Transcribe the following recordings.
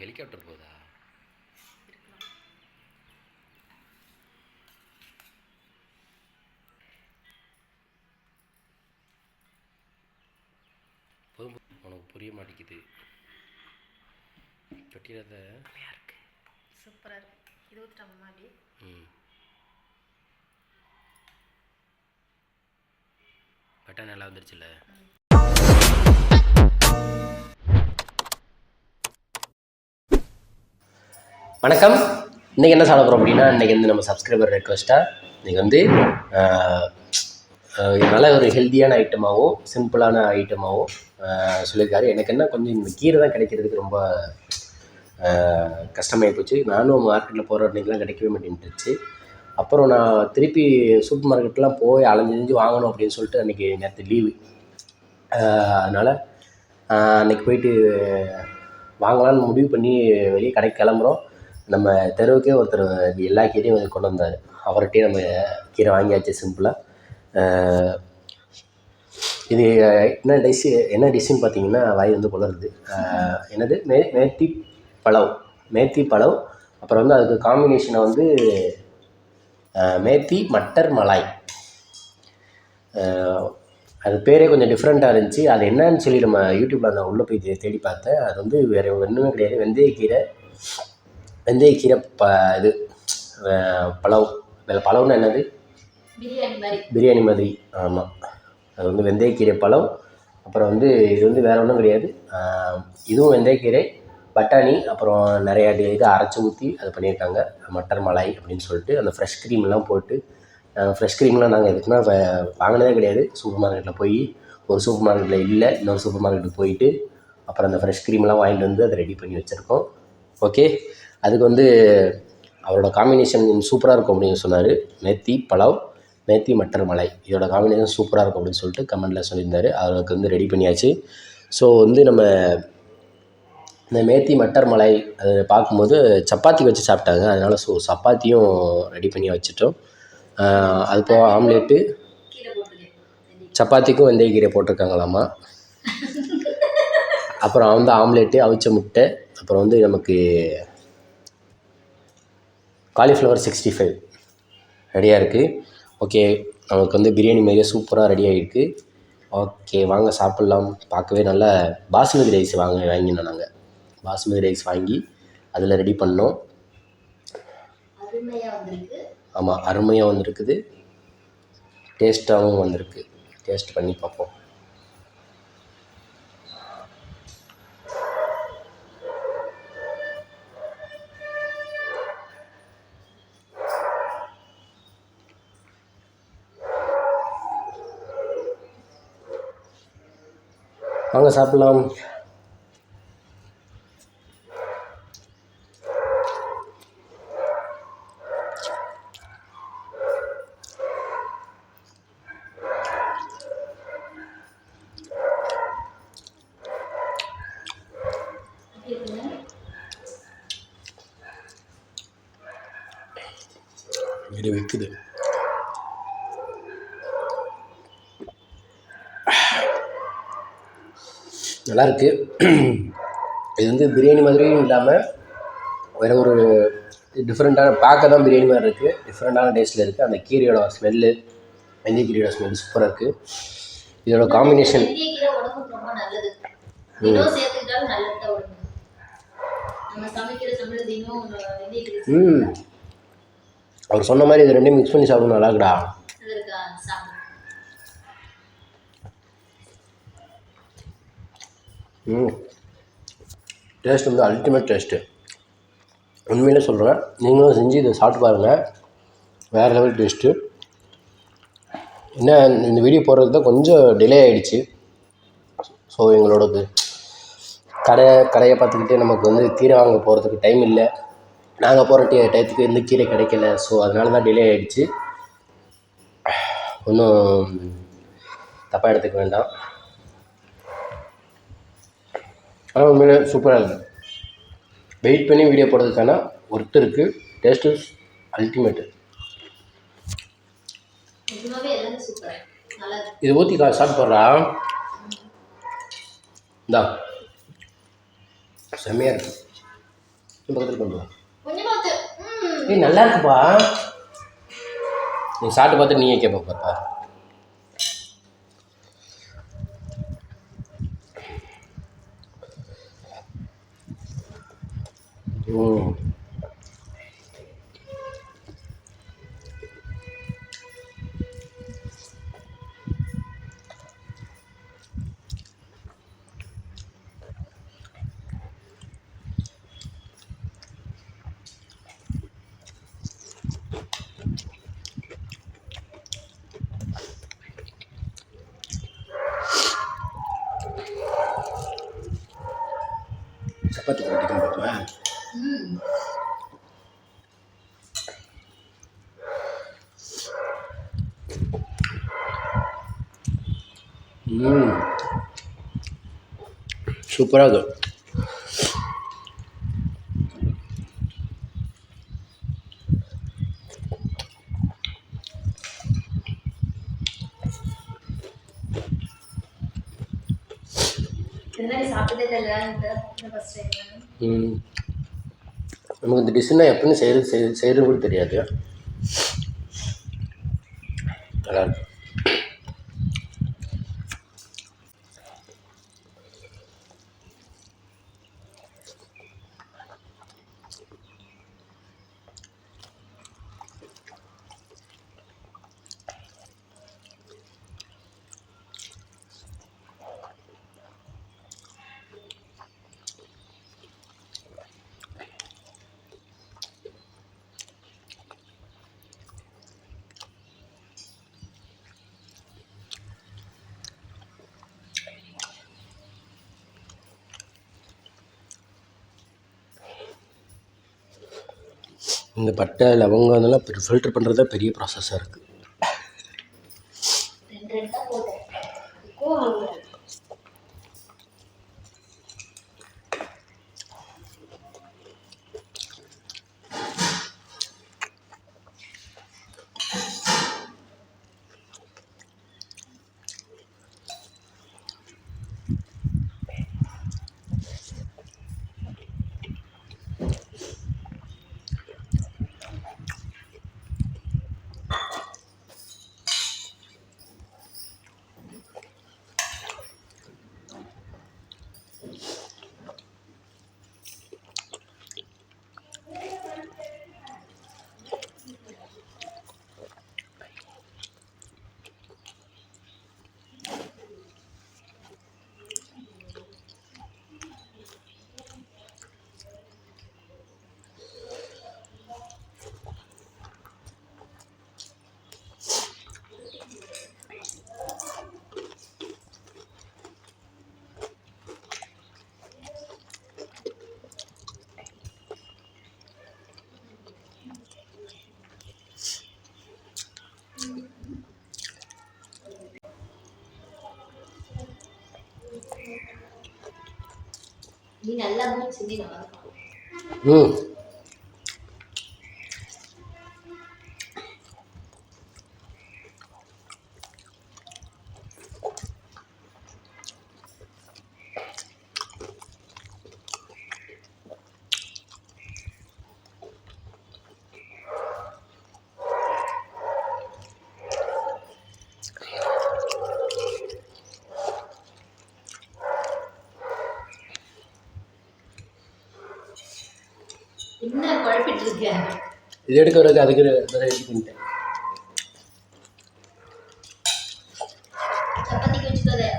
Helicopter போகுதா? உனக்கு புரிய மாட்டேங்குது. தொட்டிரத இருக்கு, சூப்பராக இருக்கு. இது ஊற்றிட்டோம் மாதிரி. பட்டா நல்லா வந்துருச்சுல்ல. வணக்கம். இன்றைக்கி என்ன சாப்பிட போகிறோம் அப்படின்னா, இன்றைக்கி வந்து நம்ம சப்ஸ்கிரைபர் ரெக்வஸ்ட்டாக இன்றைக்கி வந்து நல்ல ஒரு ஹெல்த்தியான ஐட்டமாகவும் சிம்பிளான ஐட்டமாகவும் சொல்லியிருக்காரு. எனக்கு என்ன கொஞ்சம் இந்த கீரை தான் கிடைக்கிறதுக்கு ரொம்ப கஷ்டமாகி போச்சு. நானும் மார்க்கெட்டில் போகிற அன்றைக்கெலாம் கிடைக்கவே மாட்டேன்ட்டுருச்சு. அப்புறம் நான் திருப்பி சூப்பர் மார்க்கெட்லாம் போய் அலைஞ்சு வாங்கணும் அப்படின்னு சொல்லிட்டு அன்றைக்கி நேற்று லீவு. அதனால் அன்றைக்கி போயிட்டு வாங்கலான்னு முடிவு பண்ணி வெளியே கடைக்கு கிளம்புறோம். நம்ம தெருவுக்கே ஒருத்தர் எல்லா கீரையும் கொண்டு வந்தார். அவர்கிட்டயே நம்ம கீரை வாங்கியாச்சு சிம்பிளாக. இது என்ன டிஷ்ஷுன்னு பார்த்தீங்கன்னா, வாய் வந்து குளருது. என்னது மேத்தி பழம். அப்புறம் வந்து அதுக்கு காம்பினேஷனை வந்து மேத்தி மட்டர் மலாய். அது பேரே கொஞ்சம் டிஃப்ரெண்ட்டாக இருந்துச்சு. அது என்னன்னு சொல்லி நம்ம யூடியூப்பில் அந்த உள்ளே போய் தேடி பார்த்தேன். அது வந்து வேறு ஒன்றுமே கிடையாது, வெந்தயக்கீரை இது பழம். பழம்னு என்னது? பிரியாணி மாதிரி. ஆமாம், அது வந்து வெந்தயக்கீரை பழம். அப்புறம் வந்து இது வந்து வேறு ஒன்றும் கிடையாது. இதுவும் வெந்தயக்கீரை, பட்டாணி, அப்புறம் நிறையா இது அரைச்சி ஊற்றி அது பண்ணியிருக்காங்க. மட்டர் மலாய் அப்படின்னு சொல்லிட்டு அந்த ஃப்ரெஷ் க்ரீம்லாம் போட்டு. ஃப்ரெஷ் க்ரீம்லாம் நாங்கள் எதுக்குன்னா வாங்கினதே கிடையாது. சூப்பர் மார்க்கெட்டில் போய் ஒரு சூப்பர் மார்க்கெட்டில் இல்லை, இன்னொரு சூப்பர் மார்க்கெட்டுக்கு போயிட்டு அப்புறம் அந்த ஃப்ரெஷ் க்ரீம்லாம் வாங்கிட்டு வந்து அதை ரெடி பண்ணி வச்சுருக்கோம். ஓகே, அதுக்கு வந்து அவரோட காம்பினேஷன் சூப்பராக இருக்கும் அப்படின்னு சொன்னார். மேத்தி மட்டர் மலாய் இதோட காம்பினேஷன் சூப்பராக இருக்கும் அப்படின்னு சொல்லிட்டு கமெண்டில் சொல்லியிருந்தார். அவருக்கு வந்து ரெடி பண்ணியாச்சு. ஸோ வந்து நம்ம இந்த மேத்தி மட்டர் மலாய் அது பார்க்கும்போது சப்பாத்தி வச்சு சாப்பிட்டாங்க. அதனால் சப்பாத்தியும் ரெடி பண்ணி வச்சுட்டோம். அது போக ஆம்லேட்டு, சப்பாத்திக்கும் வெந்தயக்கீரை போட்டிருக்காங்களாமா. அப்புறம் வந்து ஆம்லேட்டு, அவிச்ச முட்டை, அப்புறம் வந்து நமக்கு காலிஃப்ளவர் 65 ரெடியாக இருக்குது. ஓகே, நமக்கு வந்து பிரியாணி மாதிரியே சூப்பராக ரெடி ஆகிருக்கு. ஓகே, வாங்க சாப்பிட்லாம். பார்க்கவே நல்லா பாஸ்மதி ரைஸ் வாங்கினோம் நாங்கள். பாஸ்மதி ரைஸ் வாங்கி அதில் ரெடி பண்ணோம். ஆமாம், அருமையாக வந்துருக்குது. டேஸ்ட்டாகவும் வந்திருக்கு. டேஸ்ட் பண்ணி பார்ப்போம். வாங்க சாப்பிட்லாம். இது விற்குது. நல்லாயிருக்கு. இது வந்து பிரியாணி மாதிரியும் இல்லாமல் வேறு ஒரு டிஃப்ரெண்ட்டான, பார்க்க தான் பிரியாணி மாதிரி இருக்குது, டிஃப்ரெண்ட்டான டேஸ்ட்டில் இருக்குது. அந்த கீரையோட ஸ்மெல்லு, வெந்தயக்கீரையோட ஸ்மெல் சூப்பராக இருக்குது. இதோட காம்பினேஷன் அவர் சொன்ன மாதிரி இது ரெண்டையும் மிக்ஸ் பண்ணி சாப்பிடணும். நல்லாக்குடா. டேஸ்ட் வந்து அல்டிமேட் டேஸ்ட்டு. உண்மையிலே சொல்கிறேன், நீங்களும் செஞ்சு இதை சாப்பிட்டு பாருங்கள். வேறு லெவல் டேஸ்ட்டு. என்ன, இந்த வீடியோ போடுறது தான் கொஞ்சம் டிலே ஆகிடுச்சு. ஸோ எங்களோட கடையை பார்த்துக்கிட்டே நமக்கு வந்து கீரை வாங்க போகிறதுக்கு டைம் இல்லை. நாங்கள் போகிற டயத்துக்கு எந்த கீரை கிடைக்கல. ஸோ அதனால தான் டிலே ஆகிடுச்சு. ஒன்றும் தப்பாக எடுத்துக்க வேண்டாம். ஆனால் உண்மையிலே சூப்பராக இருக்குது. வெயிட் பண்ணி வீடியோ போடுறதுக்கான ஒர்த்து இருக்குது. Taste ultimate. இது ஊற்றி சாப்பிட்டு போடுறா. இந்தா செம்மையாக இருக்குது. பக்கத்தில் கொண்டு வா. கொஞ்சமா ஊத்து. ஏய் நல்லா இருக்குப்பா. நீ சாப்பிட்டு பார்த்து நீயே கேட்ப பாப்பா. சப்பாத்தி கட்டிக்கும் பாப்பா. சூப்பராக இருக்கும். சாப்பிட்டதே இல்லை ஃபர்ஸ்ட் டைம். நமக்கு இந்த டிஷ்ஷுனா எப்படின்னு செய்கிறது கூட தெரியாது. நல்லாயிருக்கும். இந்த பட்டை லவங்கம் அதெல்லாம் ஃபில்டர் பண்ணுறது தான் பெரிய ப்ராசஸாக இருக்குது. நீ நல்லா செஞ்சு நல்லா இருக்கும். என்ன குழப்பிட்டு இருக்க? இது எடுக்க வரது அதுக்கு ரெடி பண்ணிட்டேன். சப்பாத்திக்கு வச்சுக்கோதே.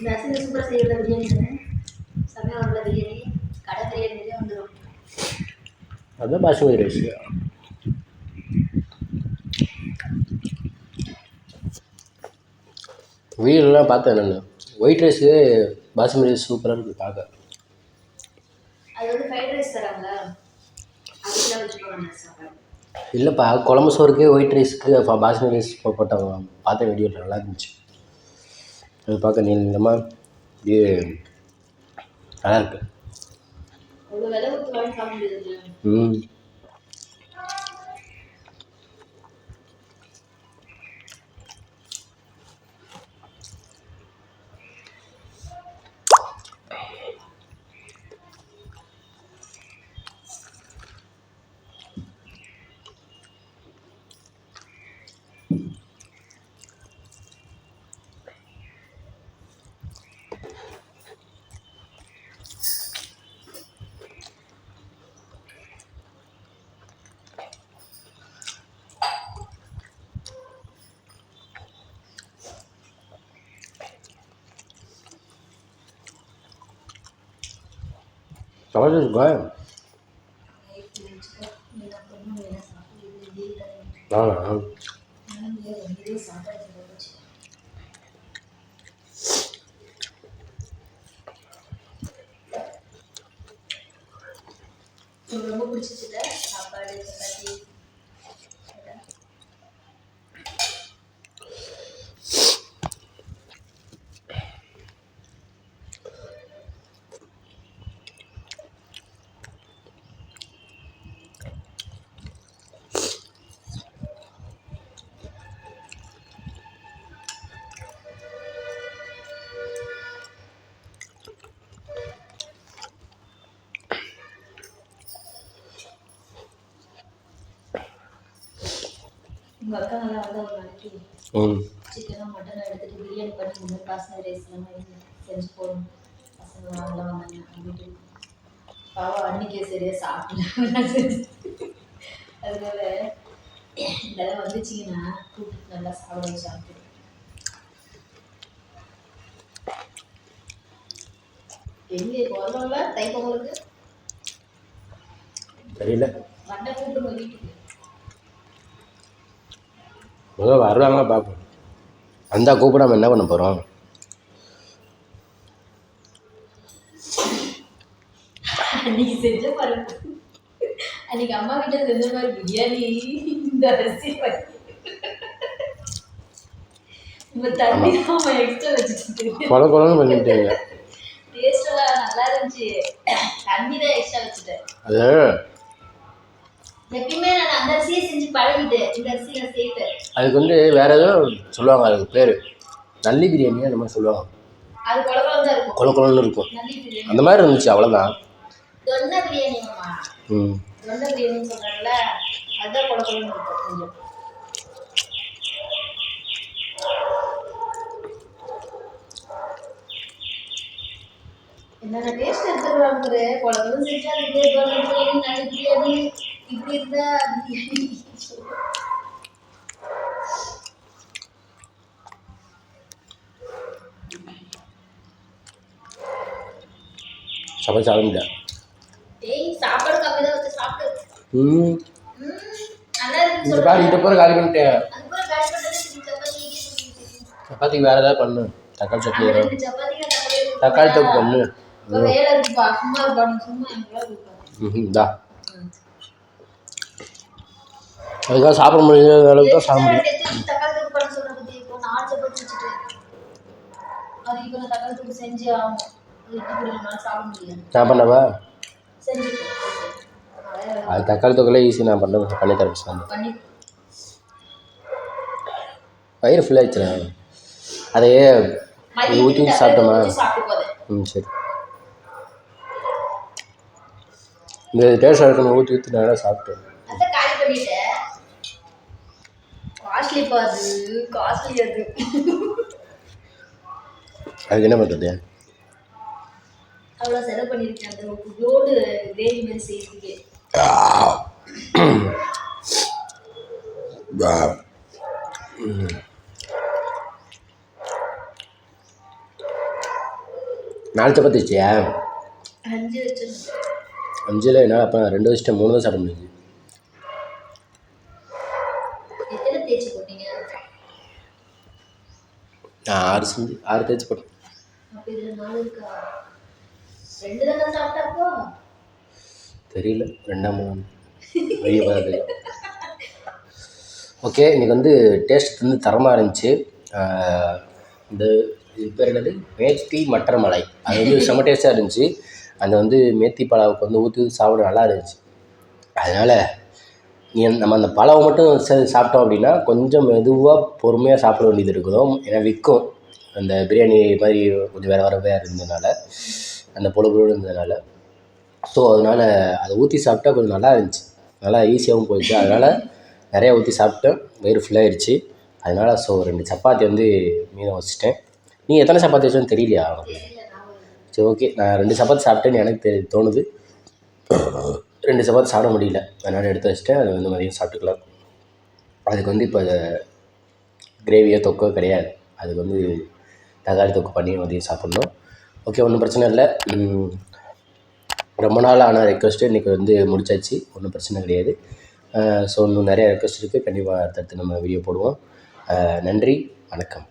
நர்சிங் சூப்பராக செய்யற பிரியாணி தானே, சமையல் உள்ள பிரியாணி, கடை பிரியாணி வந்துடும். அதுதான் பாசுமதி ரைஸ். வீடெல்லாம் பார்த்தேன் நான். ஒயிட் ரைஸு பாசுமதி ரைஸ் சூப்பராக இருக்குது பார்க்க. அது வந்து ஃப்ரைட் ரைஸ் தராங்க, அதுக்குலாம் வச்சுக்கோங்க சாப்பாடு. இல்லைப்பா, குழம்பு சோறுக்கு ஒயிட் ரைஸுக்கு பாசுமதி ரைஸ் போட்டாங்க. பார்த்த வீடியோவில் நல்லா இருந்துச்சு. அது பார்க்க நீளமாக இது நல்லா இருக்கு. அவ்வளோ விலை கொடுத்து வாங்கி சாப்பிட முடியாது. சமைச்சு இருக்கா நானா ரொம்ப பிடிச்சிச்சுல சாப்பாடு சப்பாத்தி. உங்கள் அக்கா நல்லா வந்து ஒரு நாளைக்கு சிக்கனோ மட்டனோ எடுத்துகிட்டு பிரியாணி பண்ணி இந்த மாதிரி பாஸ்மதி ரைஸ் எல்லாம் செஞ்சு போடணும். பசங்க வாங்கலாம் வந்தாங்க அப்படின்ட்டு பாவம் அன்னைக்கே சரியாக சாப்பிடலாம். அதனால இதெல்லாம் வந்துச்சிங்கன்னா கூப்பிட்டு நல்லா சாப்பிட சாப்பிட்டு எங்கே வரணும்ல தைப்பவங்களுக்கு தெரியல வண்டை கூப்பிடுங்க வீட்டுக்கு. முதல்ல வருவாங்க பார்ப்போம். வந்தால் கூப்பிடாம என்ன பண்ண போகிறோம்? அன்னைக்கு செஞ்ச பாருங்க, அன்னைக்கு அம்மா கிட்ட செஞ்ச மாதிரி பிரியாணி இந்த அரிசி தண்ணி தான் எக்ஸ்ட்ரா வச்சுட்டு கொலை கொலன்னு பண்ணிட்டீங்க. டேஸ்ட் எல்லாம் நல்லா இருந்துச்சு, தண்ணி தான் எக்ஸ்ட்ரா வச்சுட்டேன். அது எப்பயுமே நான் அந்த அரிசியை செஞ்சு பழகிட்டேன், இந்த அரிசி நான் சேர்த்தேன். அதுக்கு வந்து வேற ஏதோ சொல்லுவாங்க, அதுக்கு பேர் நல்லி பிரியாணி அந்த மாதிரி சொல்லுவாங்க. அது குழம்பு தான் இருக்கும், கொல கொலன்னு இருக்கும். நல்லி பிரியாணி அந்த மாதிரி இருந்துச்சு, அவ்வளோதான். தொண்டை பிரியாணி அம்மா, தொண்டை பிரியாணின்னு சொல்றாங்கல்ல, அதுதான் குழம்பு இருக்கும் கொஞ்சம். என்னென்ன டேஸ்ட் எடுத்துருவாங்க, குழம்பு செஞ்சா அது தொண்டை பிரியாணி நல்லி பிரியாணி இப்படி இருந்தா பிரியாணி. சமைச்சு சாப்பிட முடியாது. டேய் சாப்பாடு கம்மி தான் வச்சு சாப்பிட்டு நல்லா இருக்கு. இந்த பாரு இதை பூரா காலி பண்ணிட்டேன். அது கூட காலி பண்ணது சப்பாத்தி சப்பாத்திக்கு வேறு ஏதாவது பண்ணு, தக்காளி சட்னி ரெண்டு சப்பாத்திக்கு தக்காளி தொக்கு பண்ணு. வேலை இருக்குப்பா, சும்மா இருப்பாங்க, சும்மா எனக்கு வேலை இருப்பாங்க. இந்தா அதுக்காக சாப்பிட முடியாத அளவுக்கு தான் சாப்பிட முடியும். தக்காளி தொக்கு பண்ண சொல்ற பத்தி இப்போ 4 சப்பாத்தி வச்சுட்டு அது இப்போ நான் தக்காளி தொக்கு செஞ்சு ஆகும். சாப்பிட முடியல, நான் பண்ணவா? செஞ்சு அது தக்காளி தொக்குலாம் ஈஸி, நான் பண்ணி தரேன் சார். பண்ணி வயிறு ஃபுல் ஆயிடுச்சுண்ணே, அதையே ஊற்றி ஊற்றி சாப்பிட்டோமா? சரி, இந்த டேஸ்ட் இருக்கணும், ஊற்றி ஊற்றி நல்லா சாப்பிட்டேன். அதை காலி பண்ணிட்டேன். காஸ்ட்லி பாது, காஸ்ட்லி அது. அதுக்கு என்ன பண்ணுறது? அவ்வளோ செலவு பண்ணியிருக்கேன் அந்த ரோடு கிரேவி மாதிரி செய்யறதுக்கு. நாலு சப்பாத்தி வச்சியா? 5 வச்சிருந்தேன். 5ல் என்ன அப்போ 2 வச்சுட்டேன், 3 தான் சாப்பிட முடியுது. எத்தனை தேய்ச்சி போட்டீங்க? நான் 6 தேய்ச்சி போட்டேன். அப்போ இதில் 4 இருக்கா? 2 தானே சாப்பிட்டாப்போ? தெரியல, 2ஆம் 3 வெளியே பார்த்து. ஓகே, இன்றைக்கி வந்து டேஸ்ட் வந்து தரமாக இருந்துச்சு. இந்த இது பேர் என்னது, மேத்தி மட்டர் மலை, அது வந்து செம்ம டேஸ்ட்டாக இருந்துச்சு. அந்த வந்து மேத்தி பலாவுக்கு வந்து ஊற்றி சாப்பிட நல்லா இருந்துச்சு. அதனால் நம்ம அந்த பழவை மட்டும் சாப்பிட்டோம் அப்படின்னா கொஞ்சம் மெதுவாக பொறுமையாக சாப்பிட வேண்டியது இருக்கணும். ஏன்னா விற்கும் அந்த பிரியாணி மாதிரி கொஞ்சம் வேறு இருந்ததுனால, அந்த பொழுது இருந்ததுனால. ஸோ அதனால் அதை ஊற்றி சாப்பிட்டா கொஞ்சம் நல்லா இருந்துச்சு, நல்லா ஈஸியாகவும் போயிடுச்சு. அதனால் நிறையா ஊற்றி சாப்பிட்டேன், வயிறு ஃபுல்லாகிடுச்சு. அதனால் 2 சப்பாத்தி வந்து மீதம் வச்சுட்டேன். நீ எத்தனை சப்பாத்தி வச்சோன்னு தெரியலையா? சரி, ஓகே, நான் 2 சப்பாத்தி சாப்பிட்டேன்னு எனக்கு தோணுது. 2 சப்பாத்தி சாப்பிட முடியல, அதனால் எடுத்து வச்சுட்டேன். அது வந்து மதியம் சாப்பிட்டுக்கலாம். அதுக்கு வந்து இப்போ கிரேவியோ தொக்கோ கிடையாது, அதுக்கு வந்து தக்காளி தொக்கு பண்ணி மதியம் சாப்பிட்ணும். ஓகே, ஒன்றும் பிரச்சனை இல்லை. ரொம்ப நாள் ஆன ரெக்வஸ்ட்டு இன்றைக்கி வந்து முடிச்சாச்சு, ஒன்றும் பிரச்சனை கிடையாது. ஸோ இன்னும் நிறையா ரெக்வஸ்ட் இருக்குது, கண்டிப்பாக அடுத்தடுத்து நம்ம வீடியோ போடுவோம். நன்றி, வணக்கம்.